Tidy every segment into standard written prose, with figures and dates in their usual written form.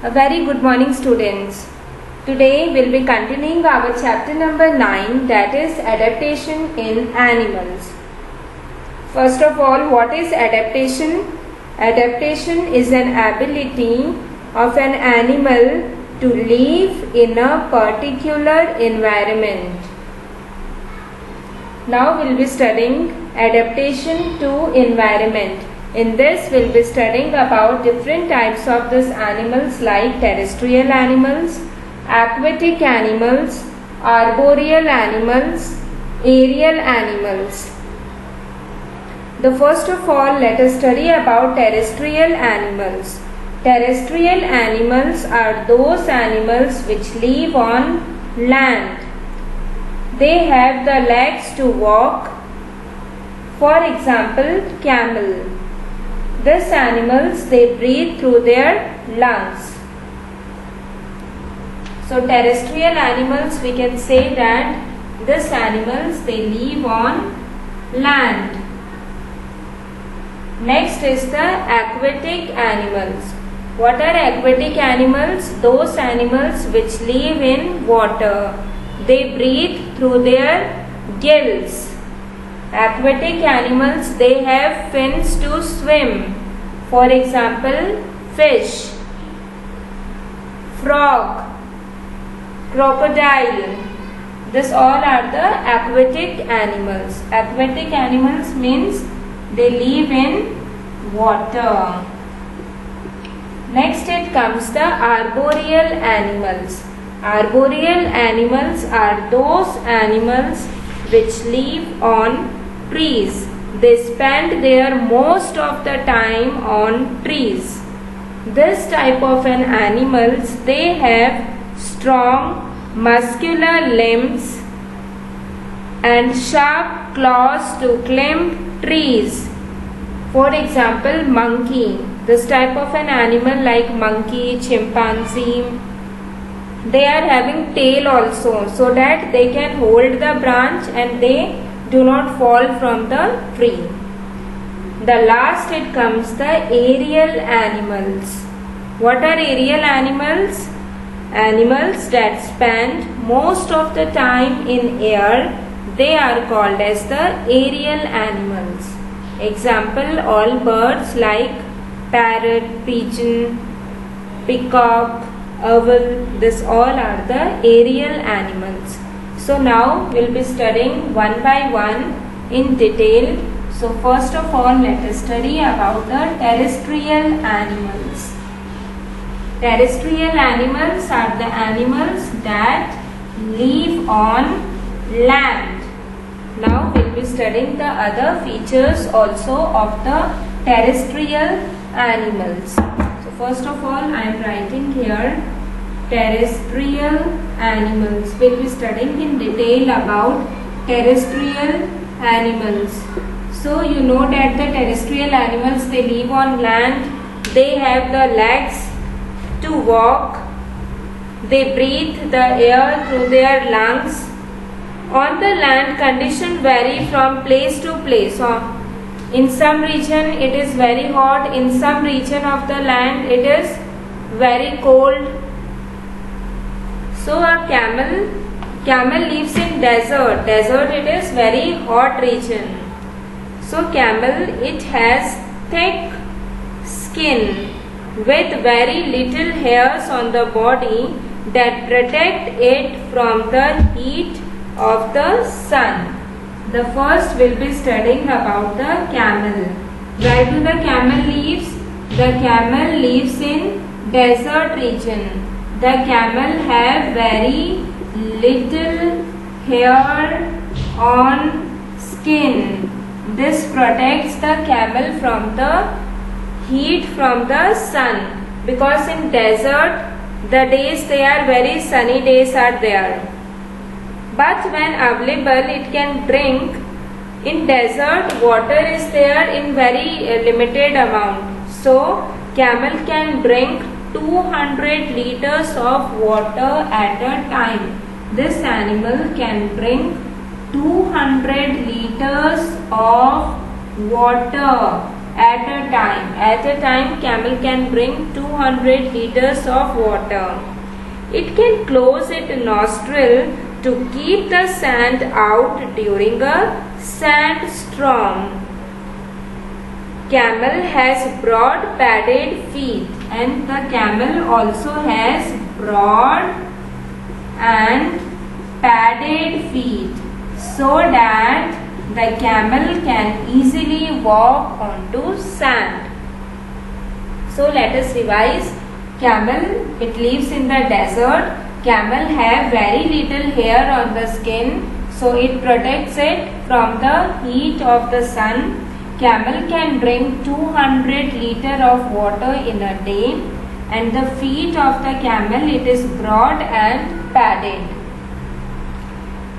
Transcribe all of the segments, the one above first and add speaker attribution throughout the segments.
Speaker 1: A very good morning, students. Today we'll be continuing our chapter number 9, that is adaptation in animals. First of all, what is adaptation? Adaptation is an ability of an animal to live in a particular environment. Now we'll be studying adaptation to environment. In this we'll be studying about different types of these animals like terrestrial animals, aquatic animals, arboreal animals, aerial animals. The first of all, let us study about terrestrial animals. Terrestrial animals are those animals which live on land. They have the legs to walk. For example, camel. These animals, they breathe through their lungs. So terrestrial animals, we can say that these animals, they live on land. Next is the aquatic animals. What are aquatic animals? Those animals which live in water. They breathe through their gills. Aquatic animals, they have fins to swim. For example, fish, frog, crocodile. These all are the aquatic animals. Aquatic animals means they live in water. Next it comes the arboreal animals. Arboreal animals are those animals which live on trees. They spend their most of the time on trees. This type of an animals, they have strong muscular limbs and sharp claws to climb trees. For example, monkey. This type of an animal like monkey, chimpanzee, they are having tail also, so that they can hold the branch and they do not fall from the tree. The last it comes the aerial animals. What are aerial animals? Animals that spend most of the time in air, they are called as the aerial animals. Example, all birds like parrot, pigeon, peacock, owl, this all are the aerial animals. So now we'll be studying one by one in detail. So first of all, let us study about the terrestrial animals. Terrestrial animals are the animals that live on land. Now we'll be studying the other features also of the terrestrial animals. So first of all, I am writing here terrestrial animals. We'll be studying in detail about terrestrial animals. So you know that the terrestrial animals, they live on land. They have the legs to walk. They breathe the air through their lungs. On the land, conditions vary from place to place. In some region it is very hot. In some region of the land it is very cold. So a camel lives in desert. Desert, it is very hot region. So camel, it has thick skin with very little hairs on the body that protect it from the heat of the sun. The first will be studying about the camel. Where do the camel lives? The camel lives in desert region. The camel have very little hair on skin. This protects the camel from the heat from the sun, because in desert the days, they are very sunny days are there. But when available, it can drink. In desert, water is there in very limited amount. So camel can drink 200 liters of water at a time. This animal can drink 200 liters of water at a time. At a time, camel can bring 200 liters of water. It can close its nostril to keep the sand out during a sandstorm. Camel has broad padded feet, and the camel also has broad and padded feet, so that the camel can easily walk onto sand. So let us revise. Camel, it lives in the desert. Camel have very little hair on the skin, so it protects it from the heat of the sun. Camel can drink 200 liters of water in a day, and the feet of the camel, it is broad and padded.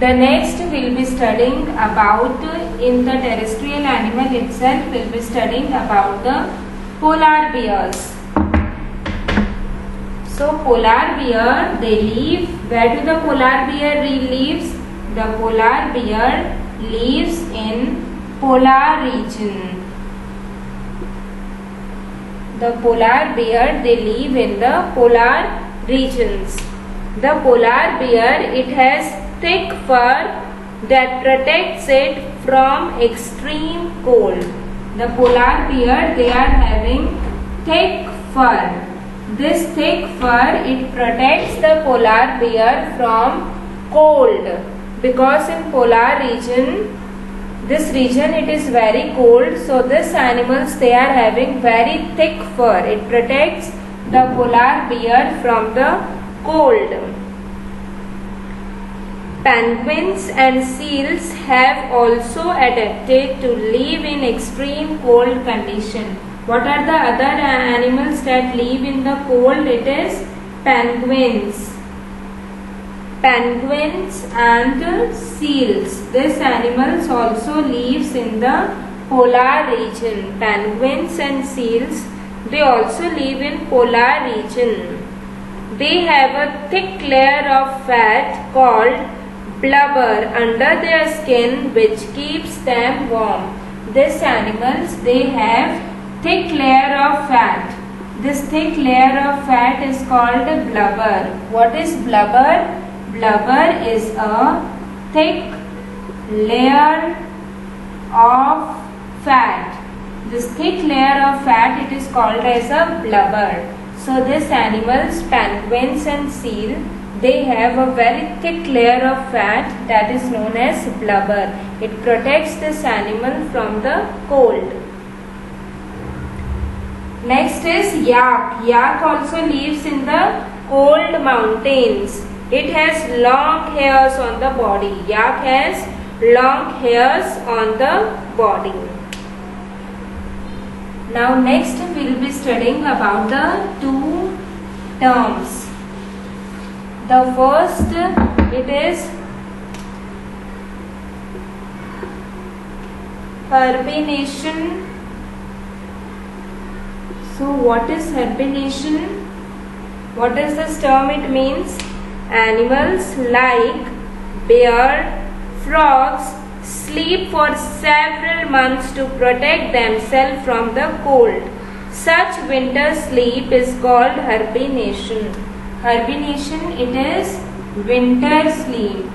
Speaker 1: The next we will be studying about, in the terrestrial animal itself, we will be studying about the polar bears. So polar bear, they live, where do the polar bear lives? The polar bear lives in polar region. The polar bear, they live in the polar regions. The polar bear, it has thick fur that protects it from extreme cold. The polar bear, they are having thick fur. This thick fur, it protects the polar bear from cold, because in polar region, this region, it is very cold, so these animals, they are having very thick fur. It protects the polar bear from the cold. Penguins and seals have also adapted to live in extreme cold condition. What are the other animals that live in the cold? It is penguins. Penguins and seals. These animals also lives in the polar region. Penguins and seals, they also live in polar region. They have a thick layer of fat called blubber under their skin, which keeps them warm. These animals, they have thick layer of fat. This thick layer of fat is called blubber. What is blubber? Blubber is a thick layer of fat. This thick layer of fat, it is called as a blubber. So these animals, penguins and seal, they have a very thick layer of fat that is known as blubber. It protects this animal from the cold. Next is yak. Yak also lives in the cold mountains. It has long hairs on the body. Yak has long hairs on the body. Now next we will be studying about the two terms. The first, it is hibernation. So what is hibernation? What does this term it means? Animals like bear, frogs sleep for several months to protect themselves from the cold. Such winter sleep is called hibernation. Hibernation, it is winter sleep.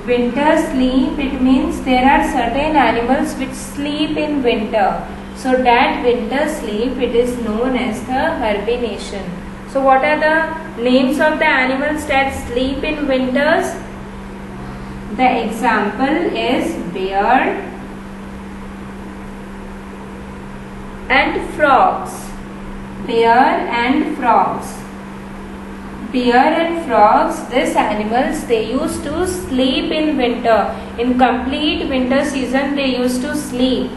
Speaker 1: Winter sleep, it means there are certain animals which sleep in winter. So that winter sleep, it is known as the hibernation. So what are the names of the animals that sleep in winters? The example is bear and frogs. Bear and frogs. Bear and frogs, these animals, they used to sleep in winter. In complete winter season, they used to sleep.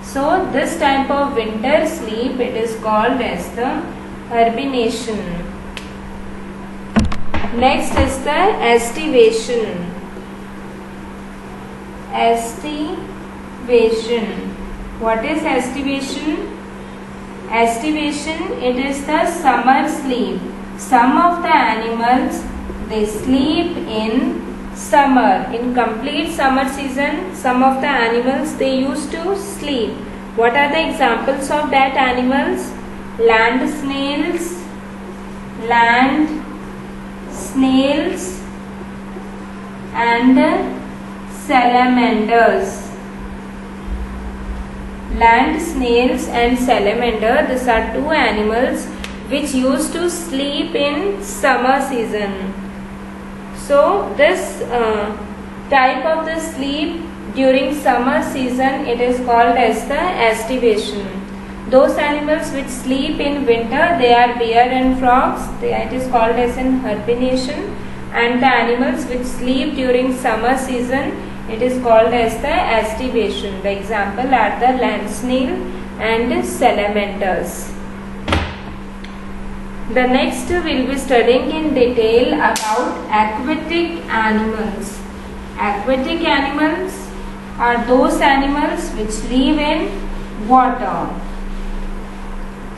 Speaker 1: So this type of winter sleep, it is called as the hibernation. Next is the estivation. Estivation. What is estivation? Estivation, it is the summer sleep. Some of the animals, they sleep in summer. In complete summer season, some of the animals, they used to sleep. What are the examples of that animals? Land snails, and salamanders. Land snails and salamander, these are two animals which used to sleep in summer season. So this type of the sleep during summer season, it is called as the estivation. Those animals which sleep in winter, they are bear and frogs, it is called as an hibernation. And the animals which sleep during summer season, it is called as the estivation. The example are the land snail and salamanders. The next we will be studying in detail about aquatic animals. Aquatic animals are those animals which live in water.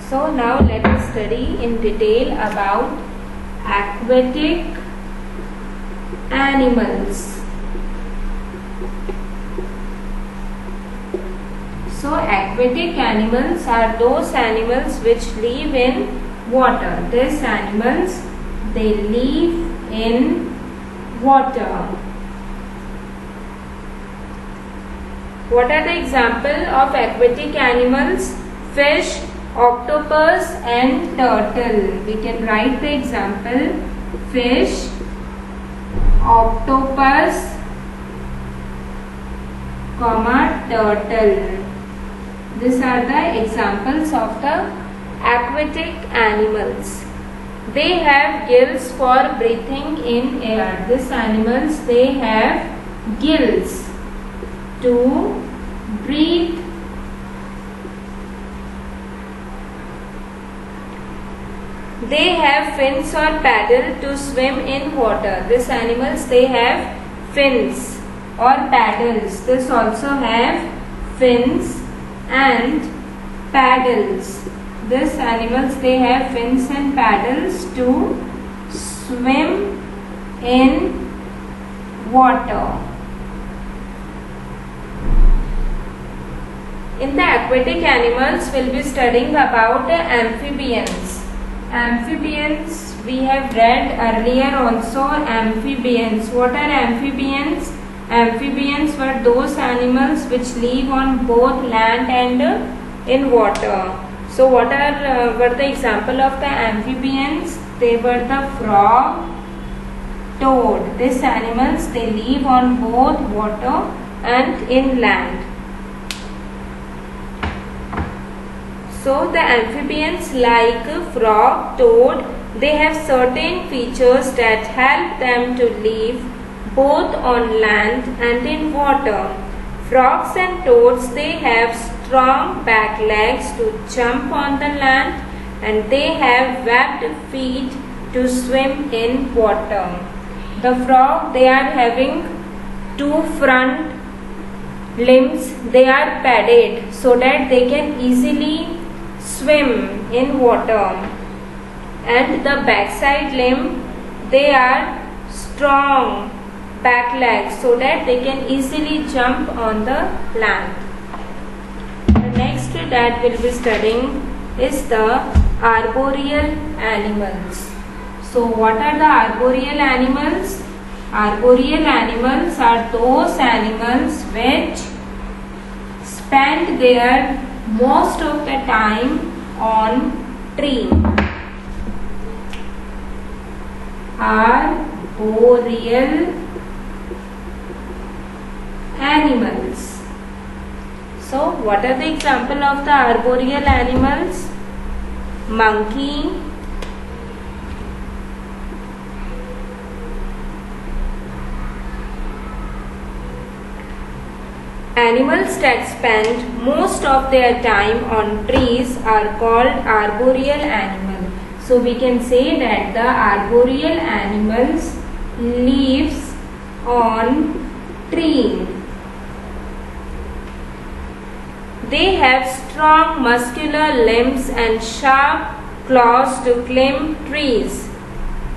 Speaker 1: So now let us study in detail about aquatic animals. So aquatic animals are those animals which live in water. These animals, they live in water. What are the examples of aquatic animals? Fish, octopus and turtle. We can write the example: fish, octopus, turtle. These are the examples of the aquatic animals. They have gills for breathing in air. These animals, they have gills to breathe. They have fins or paddle to swim in water. These animals, they have fins or paddles. This also have fins and paddles. These animals, they have fins and paddles to swim in water. In the aquatic animals, we will be studying about amphibians. Amphibians, we have read earlier also amphibians. What are amphibians? Amphibians were those animals which live on both land and in water. So what were the example of the amphibians? They were the frog, toad. These animals, they live on both water and in land. So the amphibians like frog, toad, they have certain features that help them to live both on land and in water. Frogs and toads, they have strong back legs to jump on the land, and they have webbed feet to swim in water. The frog, they are having two front limbs, they are padded so that they can easily swim in water, and the backside limb, they are strong back legs so that they can easily jump on the land. The next that we will be studying is the arboreal animals. So what are the arboreal animals? Arboreal animals are those animals which spend their most of the time on tree. Arboreal animals. So what are the example of the arboreal animals? Monkey, animals that spend most of their time on trees are called arboreal animal. So we can say that the arboreal animals lives on tree. They have strong muscular limbs and sharp claws to climb trees.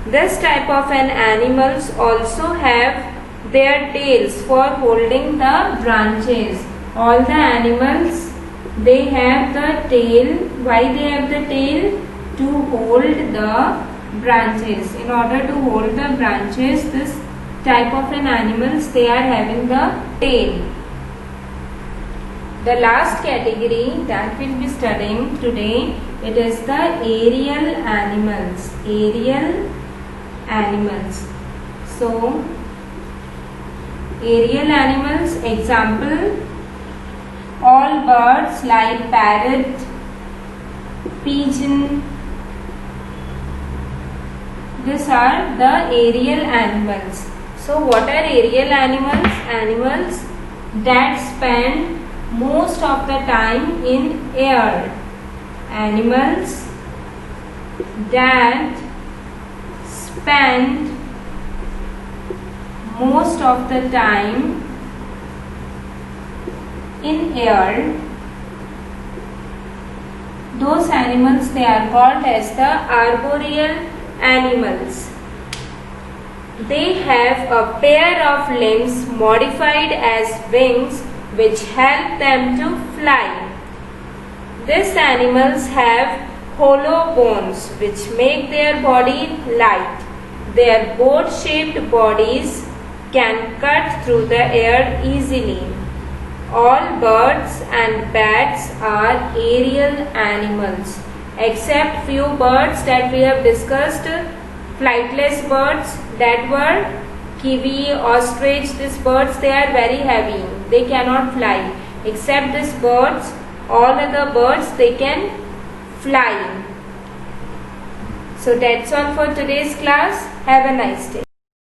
Speaker 1: This type of an animals also have their tails for holding the branches. All the animals, They have the tail. Why they have the tail? To hold the branches. In order to hold the branches, this type of an animals, they are having the tail. The last category that we'll be studying today, it is the aerial animals. Aerial animals. So, aerial animals, example, all birds like parrot, pigeon. These are the aerial animals. So, what are aerial animals? Animals that spend most of the time in air. Animals that spend most of the time in air. Those animals, they are called as the arboreal animals. They have a pair of limbs modified as wings which help them to fly. These animals have hollow bones which make their body light. Their boat-shaped bodies can cut through the air easily. All birds and bats are aerial animals, except few birds that we have discussed, flightless birds, that were kiwi, ostrich. These birds, they are very heavy, they cannot fly. Except these birds, all other birds, they can fly. So that's all for today's class. Have a nice day.